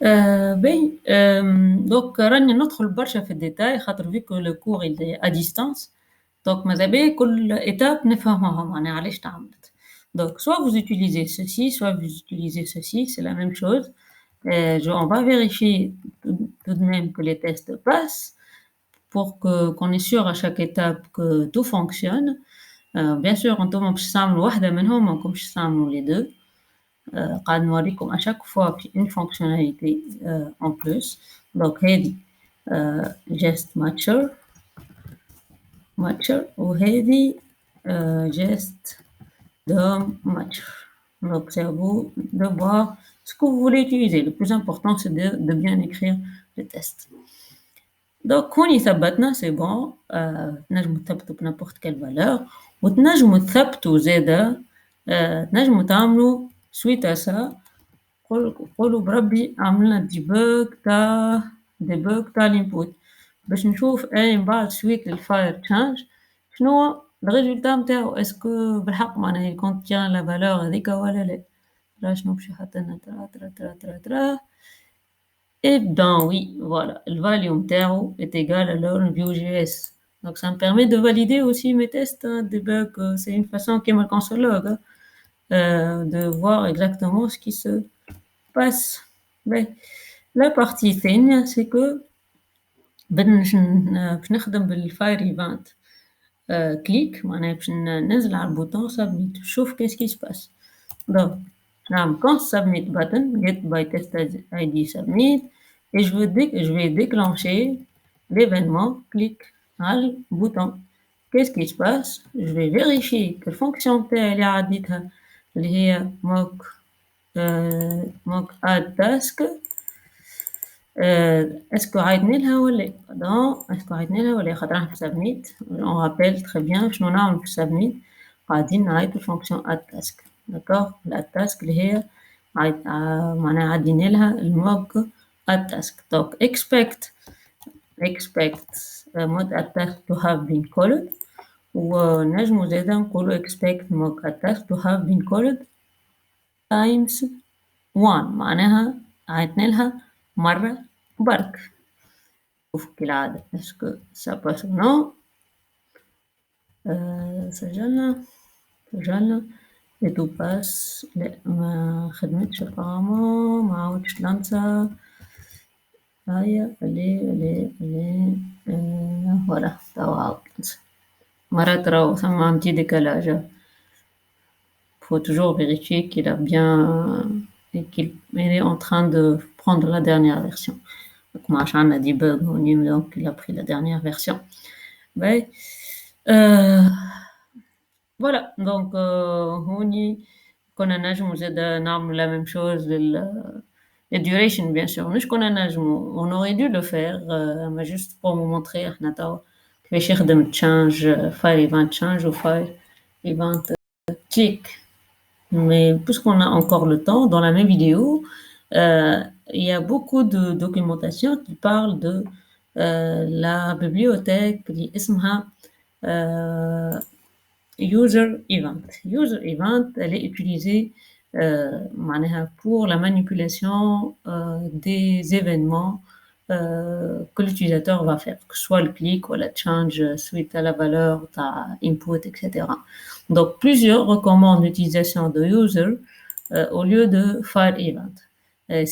باهي راني ندخل برشا في الdétail خاطر vu que le cours il est à distance donc ماذا بيا كل étape نفهموها معناها علاش تعملت. Donc soit vous utilisez ceci, soit vous utilisez ceci, c'est la même chose. On va vérifier tout de même que les tests passent pour qu'on est sûr à chaque étape que tout fonctionne. Bien sûr انتم باش تعملوا واحدة منهم ماكمش تعملوا les 2. قاعد نوريكم à chaque fois une fonctionnalité en plus. Donc هذه gest matcher وهذه gest DOM matcher. Donc c'est à vous de voir ce que vous voulez utiliser. Le plus important c'est de bien écrire le test. Donc هوني ثبتنا c'est bon. تنجموا تثبتوا بنابورت كال valeur وتنجموا تثبتوا زادة تنجموا تعملوا suite à ça قولوا بربي عملنا debug تاع الانبوت باش نشوف أنا من بعد suite للfire change شنو الريزولتا نتاعو اسكو بالحق معناها il contient la valeur هاذيك ولا لا. راه شنو باش يحط لنا ترا et ben oui voilà le value نتاعو est égal à leur Vue.js. Donc ça me permet de valider aussi mes tests debug. C'est une façon كيما الكونسولوج de voir exactement ce qui se passe. Mais la partie ثانية c'est que باش نخدم بالfire event click معناها باش ننزل على البوطون submit شوف qu'est-ce qui se passe. Donc نعمل quand submit button get by test id submit et je vais déclencher l'événement clic على البوطون. Qu'est-ce qui se passe? Je vais vérifier que la fonction نتاعي اللي عديتها اللي هي mock add task est-ce que عيطني لها ولا non est-ce que عيطني لها ولا خاطر راح submit on rappelle très bien شنو نعمل في submit قاعدين نعيطوا fonction add task d'accord la task اللي هي معناها عدينا لها الموك add task. Donc expect mock add task to have been called ونجمو زادا نقولوا expect mock add task to have been called times 1 معناها عيطنا لها مرة برك. شوف كالعادة اسكو ça passe ou non. سجلنا et tout passe. لا ما خدمتش apparemment ما عاودش ننسى. هيا allez voilà توا عاودت مرات راهو ثما un petit décalage. Faut toujours vérifier qu'il a bien et qu'il est en train de prendre la dernière version. Donc معش عندنا debug هوني donc il a pris la dernière version. Ouais. Voilà donc هوني كنا نجمو زادا نعملو la même chose les duration bien sûr مش كنا نجمو on aurait dû le faire mais juste pour vous montrer احنا توا كيفاش يخدم change file event change و file event click. Mais puisqu'on a encore le temps, dans la même vidéo, il y a beaucoup de documentation qui parle de la bibliothèque qui s'appelle user event. User event, elle est utilisée pour la manipulation des événements que l'utilisateur va faire, que ce soit le clic ou la change suite à la valeur, ta input, etc. Donc, plusieurs recommandent l'utilisation de user au lieu de file event.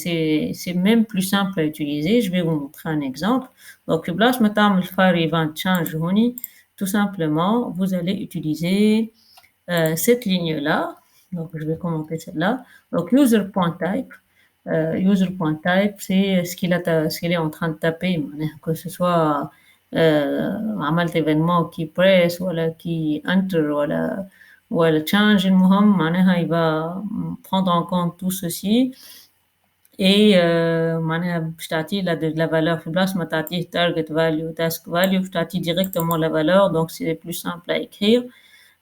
C'est même plus simple à utiliser. Je vais vous montrer un exemple. Donc, là, je me le file event change honey. Tout simplement, vous allez utiliser cette ligne-là. Donc, je vais commenter celle-là. Donc, user.type. User.type, c'est ce qu'il est en train de taper, que ce soit un événement qui press ou qui enter ou le change, il va prendre en compte tout ceci et la valeur في بلاصة ما تعطيه target value task value تعطيه directement la valeur donc c'est plus simple à écrire.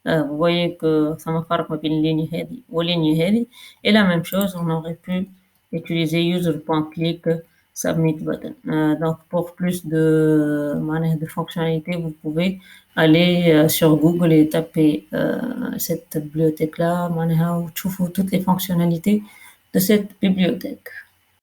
Vous voyez que ça me فرق ما بين اللينية هذه واللينية هذه et la même chose on aurait pu utiliser user.click submit button. Donc pour plus de fonctionnalités vous pouvez aller sur Google et taper cette bibliothèque là وتشوفوا toutes les fonctionnalités de cette bibliothèque.